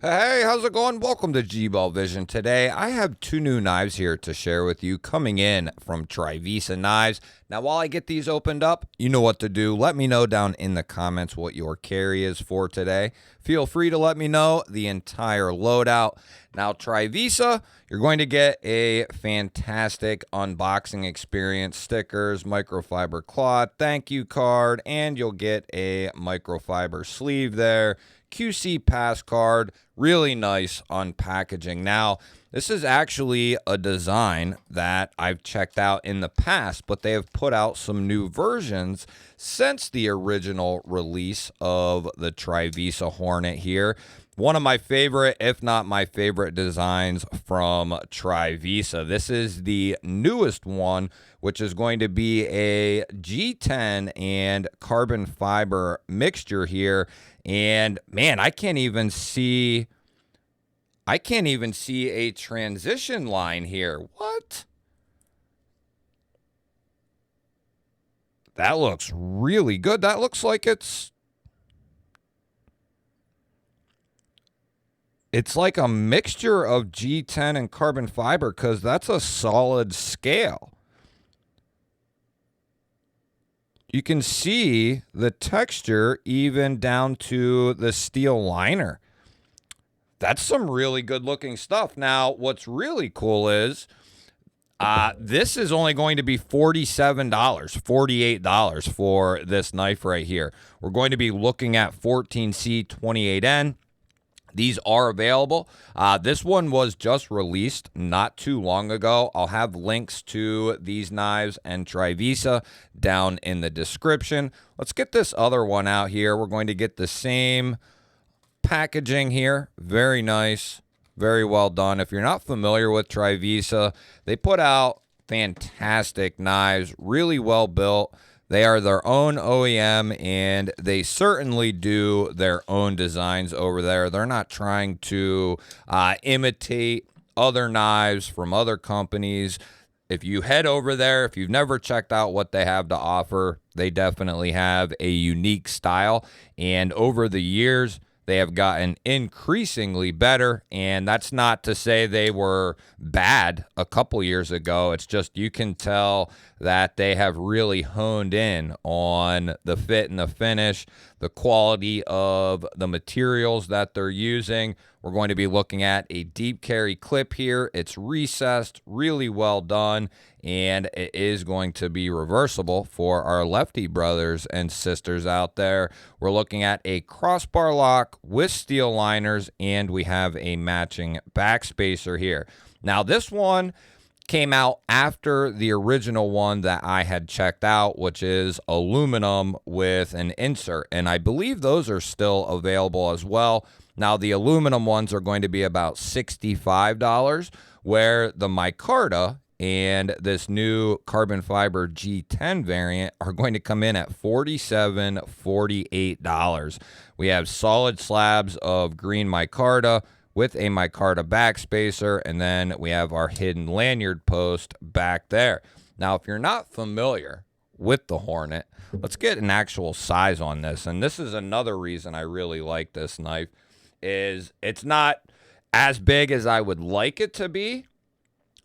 Hey, how's it going? Welcome to G-Ball Vision. Today, I have two new knives here to share with you coming in from Trivisa Knives. Now, while I get these opened up, you know what to do. Let me know down in the comments what your carry is for today. Feel free to let me know the entire loadout. Now, Trivisa, you're going to get a fantastic unboxing experience, stickers, microfiber cloth, thank you card, and you'll get a microfiber sleeve there. QC pass card, really nice on packaging. Now, this is actually a design that I've checked out in the past, but they have put out some new versions since the original release of the Trivisa Hornet here. One of my favorite, if not my favorite designs from Trivisa. This is the newest one, which is going to be a G10 and carbon fiber mixture here. And man, I can't even see a transition line here. What? That looks really good. That looks like it's like a mixture of G10 and carbon fiber, because that's a solid scale. You can see the texture even down to the steel liner. That's some really good looking stuff. Now, what's really cool is this is only going to be $47, $48 for this knife right here. We're going to be looking at 14C28N. These are available. This one was just released not too long ago. I'll have links to these knives and Trivisa down in the description. Let's get this other one out here. We're going to get the same packaging here. Very nice. Very well done. If you're not familiar with Trivisa, they put out fantastic knives, really well built. They are their own OEM, and they certainly do their own designs over there. They're not trying to imitate other knives from other companies. If you head over there, if you've never checked out what they have to offer, they definitely have a unique style. And over the years, they have gotten increasingly better, and that's not to say they were bad a couple years ago. It's just you can tell that they have really honed in on the fit and the finish, the quality of the materials that they're using. We're going to be looking at a deep carry clip here. It's recessed, really well done, and it is going to be reversible for our lefty brothers and sisters out there. We're looking at a crossbar lock with steel liners, and we have a matching backspacer here. Now, this one came out after the original one that I had checked out, which is aluminum with an insert, and I believe those are still available as well. Now, the aluminum ones are going to be about $65, where the micarta and this new carbon fiber G10 variant are going to come in at $47, $48. We have solid slabs of green micarta with a micarta backspacer, and then we have our hidden lanyard post back there. Now, if you're not familiar with the Hornet, let's get an actual size on this. And this is another reason I really like this knife, is it's not as big as I would like it to be,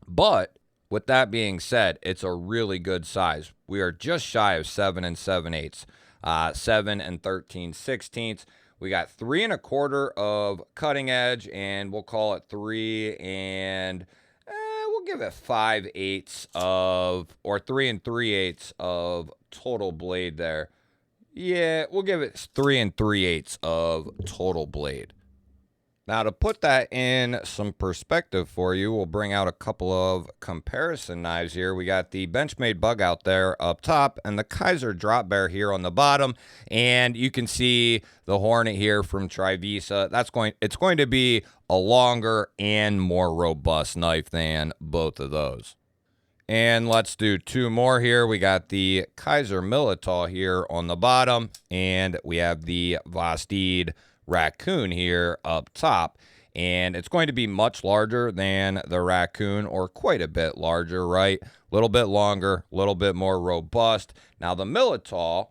but with that being said, it's a really good size. We are just shy of 7 7/8, 7 13/16. We got 3 1/4 of cutting edge, and we'll call it 3 and we'll give it 5/8 of, or 3 3/8 of total blade there. Yeah, we'll give it 3 3/8 of total blade. Now, to put that in some perspective for you, we'll bring out a couple of comparison knives here. We got the Benchmade Bug out there up top and the Kaiser Drop Bear here on the bottom. And you can see the Hornet here from Trivisa. It's going to be a longer and more robust knife than both of those. And let's do 2 more here. We got the Kaiser Militaw here on the bottom, and we have the Vastid Raccoon here up top, and it's going to be much larger than the Raccoon, or quite a bit larger, right? A little bit longer, a little bit more robust. Now, the Militaw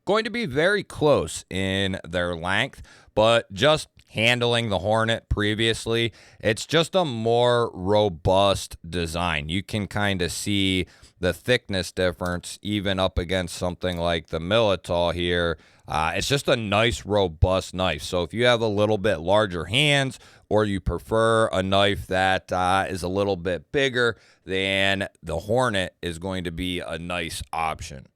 going to be very close in their length, but just handling the Hornet previously, it's just a more robust design. You can kind of see the thickness difference even up against something like the Militol here. It's just a nice, robust knife. So if you have a little bit larger hands or you prefer a knife that is a little bit bigger, then the Hornet is going to be a nice option.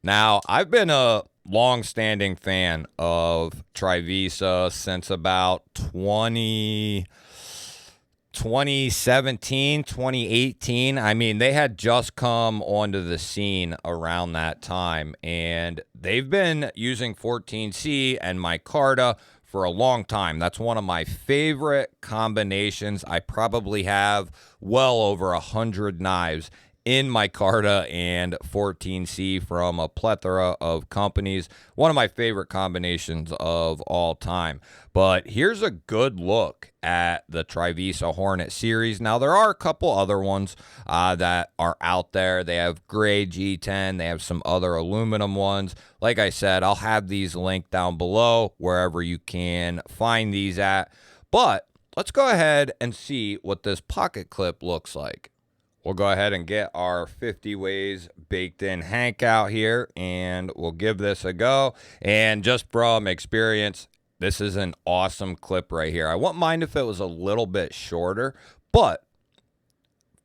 Now, I've been a long-standing fan of Trivisa since about 2017, 2018. I mean, they had just come onto the scene around that time, and they've been using 14C and micarta for a long time. That's one of my favorite combinations. I probably have well over 100 knives in micarta and 14C from a plethora of companies. One of my favorite combinations of all time. But here's a good look at the Trivisa Hornet series. Now, there are a couple other ones that are out there. They have gray G10. They have some other aluminum ones. Like I said, I'll have these linked down below wherever you can find these at. But let's go ahead and see what this pocket clip looks like. We'll go ahead and get our 50 ways baked in Hank out here, and we'll give this a go. And just from experience, this is an awesome clip right here. I wouldn't mind if it was a little bit shorter, but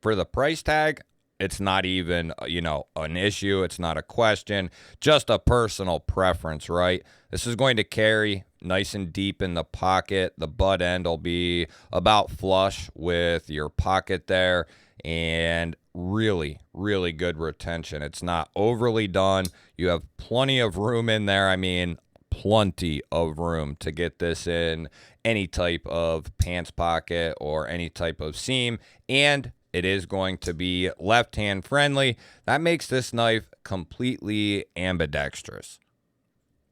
for the price tag, it's not even, an issue. It's not a question, just a personal preference, right? This is going to carry nice and deep in the pocket. The butt end will be about flush with your pocket there, and really, really good retention. It's not overly done. You have plenty of room in there. I mean, plenty of room to get this in any type of pants pocket or any type of seam, and it is going to be left-hand friendly. That makes this knife completely ambidextrous.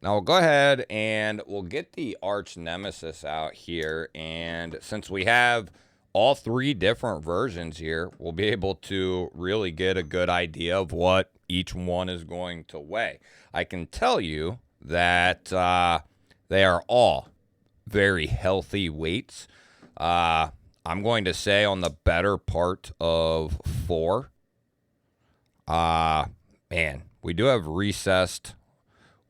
Now we'll go ahead and we'll get the arch nemesis out here, and since we have all three different versions here, we'll be able to really get a good idea of what each one is going to weigh. I can tell you that they are all very healthy weights. I'm going to say on the better part of 4. Man, we do have recessed.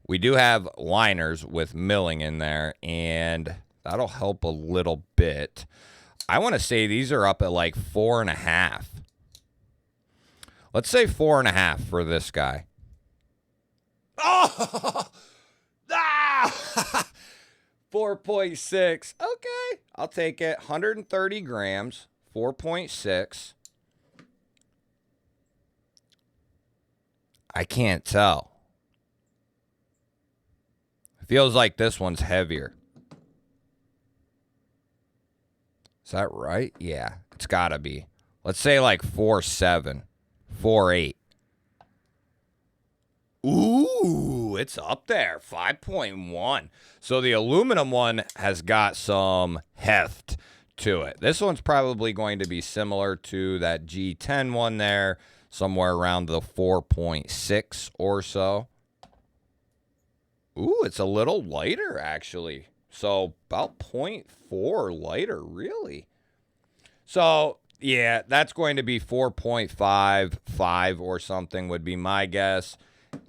We do have liners with milling in there, and that'll help a little bit. I want to say these are up at like 4.5. Let's say 4.5 for this guy. Oh! Ah! 4.6. Okay, I'll take it. 130 grams, 4.6. I can't tell. It feels like this one's heavier. Is that right? Yeah, it's got to be. Let's say like 4.7, 4.8. Ooh, it's up there, 5.1. So the aluminum one has got some heft to it. This one's probably going to be similar to that G10 one there, somewhere around the 4.6 or so. Ooh, it's a little lighter, actually. So about 0.4 lighter, really. So, yeah, that's going to be 4.55 or something would be my guess.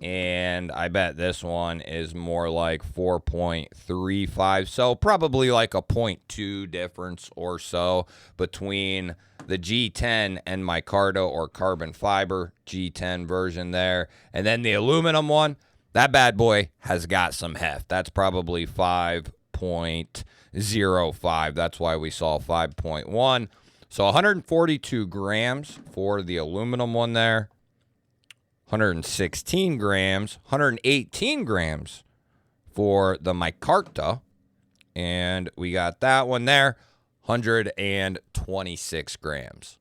And I bet this one is more like 4.35. So probably like a 0.2 difference or so between the G10 and micarta or carbon fiber G10 version there. And then the aluminum one, that bad boy has got some heft. That's probably 5.05. That's why we saw 5.1. So 142 grams for the aluminum one there. 116 grams, 118 grams for the micarta. And we got that one there, 126 grams.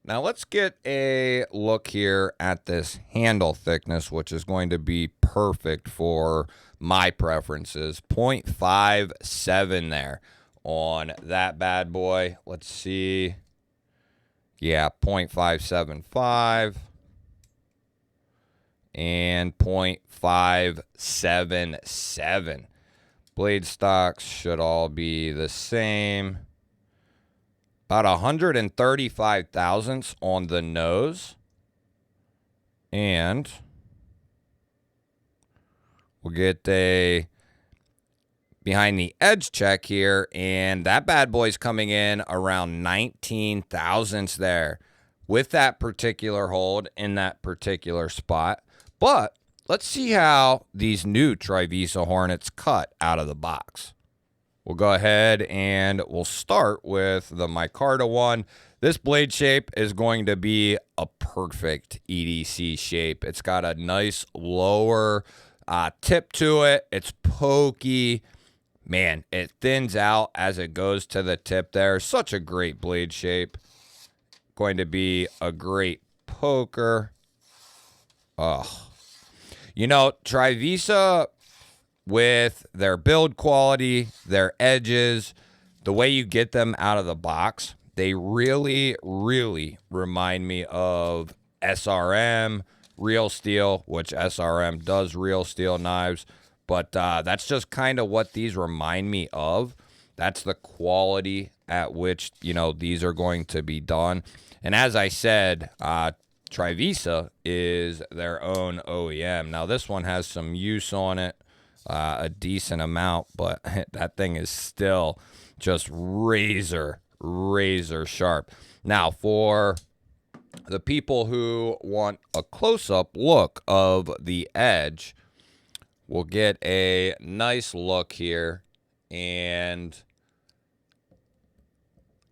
Now let's get a look here at this handle thickness, which is going to be perfect for my preferences. 0.57 there on that bad boy. Let's see. Yeah, 0.575 and 0.577. Blade stocks should all be the same. About 135 thousandths on the nose. And we'll get a behind the edge check here, and that bad boy's coming in around 19 thousandths there with that particular hold in that particular spot. But let's see how these new Trivisa Hornets cut out of the box. We'll go ahead and we'll start with the micarta one. This blade shape is going to be a perfect EDC shape. It's got a nice lower tip to it. It's pokey. Man, it thins out as it goes to the tip there. Such a great blade shape. Going to be a great poker. Oh, you know, Trivisa, with their build quality, their edges, the way you get them out of the box, they really, really remind me of SRM, Real Steel, which SRM does Real Steel knives. But that's just kind of what these remind me of. That's the quality at which, you know, these are going to be done. And as I said, Trivisa is their own OEM. Now, this one has some use on it, a decent amount, but that thing is still just razor sharp. Now, for the people who want a close-up look of the edge, we'll get a nice look here, and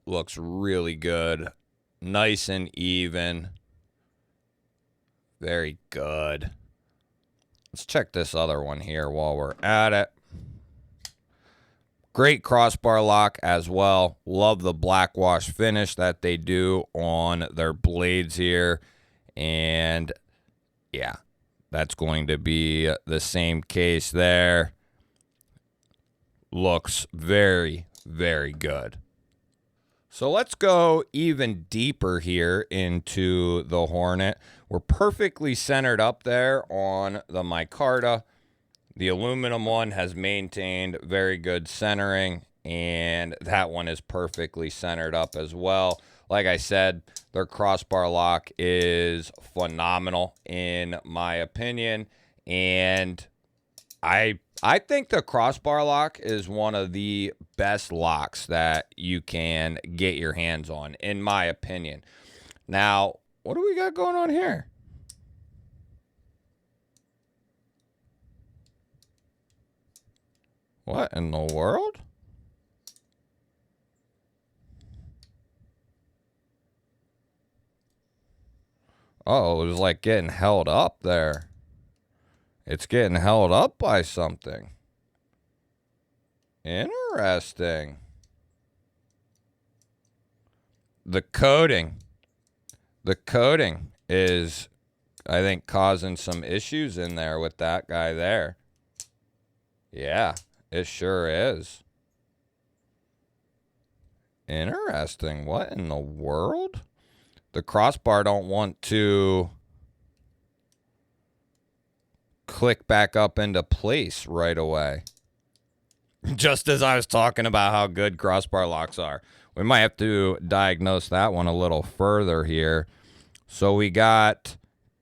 looks really good. Nice and even. Very good. Let's check this other one here while we're at it. Great crossbar lock as well. Love the black wash finish that they do on their blades here. And yeah, that's going to be the same case there. Looks very, very good. So let's go even deeper here into the Hornet. We're perfectly centered up there on the micarta. The aluminum one has maintained very good centering, and that one is perfectly centered up as well. Like I said, their crossbar lock is phenomenal in my opinion, and I think the crossbar lock is one of the best locks that you can get your hands on, in my opinion. Now, what do we got going on here? What in the world? Oh, it was like getting held up there. It's getting held up by something. Interesting. The coating. The coating is, I think, causing some issues in there with that guy there. Yeah, it sure is. Interesting. What in the world? The crossbar don't want to click back up into place right away. Just as I was talking about how good crossbar locks are. We might have to diagnose that one a little further here. So we got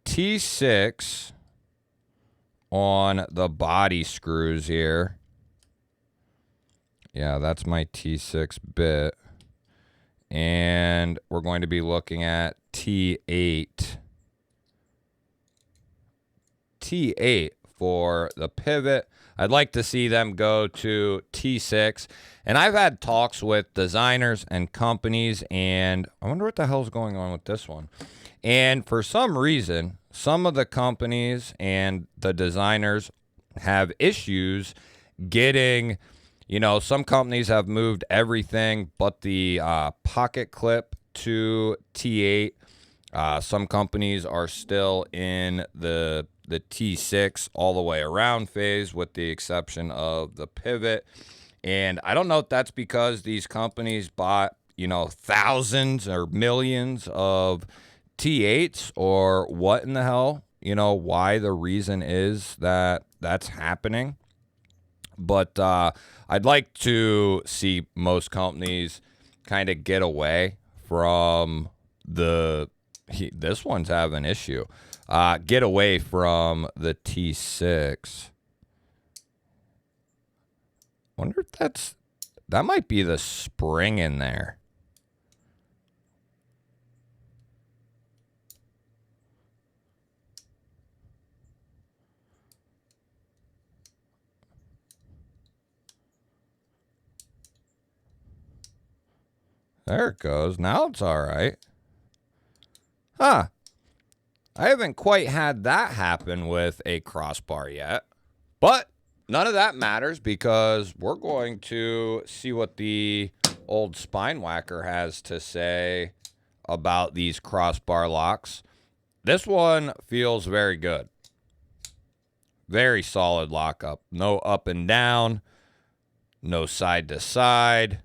T6 on the body screws here. Yeah, that's my T6 bit. And we're going to be looking at T8. T8 for the pivot. I'd like to see them go to T6. And I've had talks with designers and companies, and I wonder what the hell's going on with this one. And for some reason, some of the companies and the designers have issues getting, you know, some companies have moved everything but the pocket clip to T8. Some companies are still in the T6 all the way around phase, with the exception of the pivot. And I don't know if that's because these companies bought, you know, thousands or millions of T8s, or what in the hell, you know, why the reason is that that's happening. But I'd like to see most companies kind of get away from this one's having an issue. Get away from the T6. Wonder if that might be the spring in there. There it goes. Now it's all right. Huh. I haven't quite had that happen with a crossbar yet. But none of that matters because we're going to see what the old spine whacker has to say about these crossbar locks. This one feels very good. Very solid lockup. No up and down. No side to side.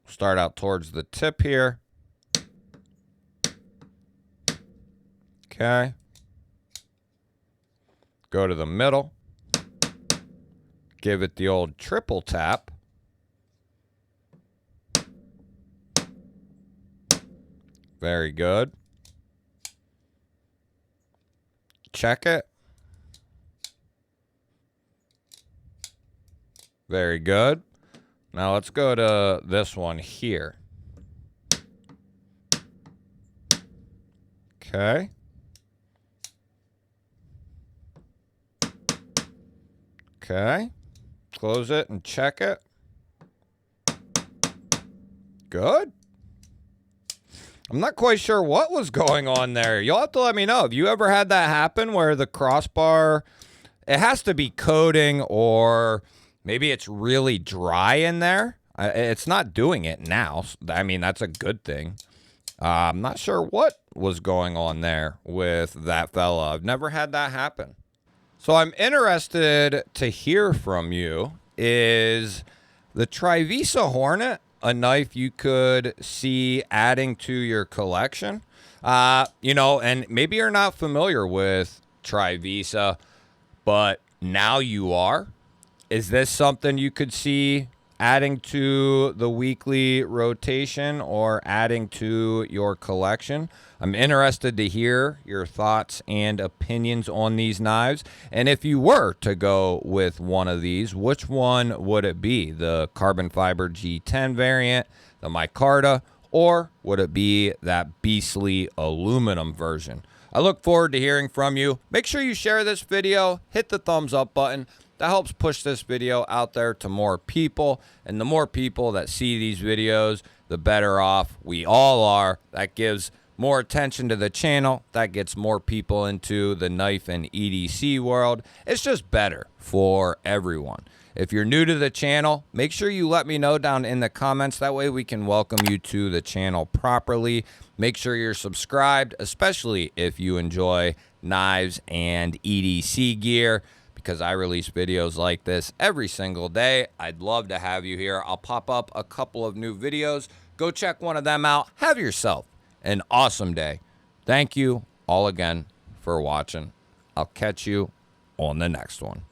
Start out towards the tip here. Okay. Go to the middle. Give it the old triple tap. Very good. Check it. Very good. Now let's go to this one here. Okay. Okay. Close it and check it. Good. I'm not quite sure what was going on there. You'll have to let me know. Have you ever had that happen where the crossbar, it has to be coating or maybe it's really dry in there? It's not doing it now. I mean, that's a good thing. I'm not sure what was going on there with that fella. I've never had that happen. So I'm interested to hear from you. Is the Trivisa Hornet a knife you could see adding to your collection? You know, and maybe you're not familiar with Trivisa, but now you are. Is this something you could see adding to the weekly rotation or adding to your collection? I'm interested to hear your thoughts and opinions on these knives. And if you were to go with one of these, which one would it be? The carbon fiber G10 variant, the micarta, or would it be that beastly aluminum version? I look forward to hearing from you. Make sure you share this video, hit the thumbs up button. That helps push this video out there to more people. And the more people that see these videos, the better off we all are. That gives more attention to the channel. That gets more people into the knife and EDC world. It's just better for everyone. If you're new to the channel, make sure you let me know down in the comments. That way we can welcome you to the channel properly. Make sure you're subscribed, especially if you enjoy knives and EDC gear, because I release videos like this every single day. I'd love to have you here. I'll pop up a couple of new videos. Go check one of them out. Have yourself an awesome day. Thank you all again for watching. I'll catch you on the next one.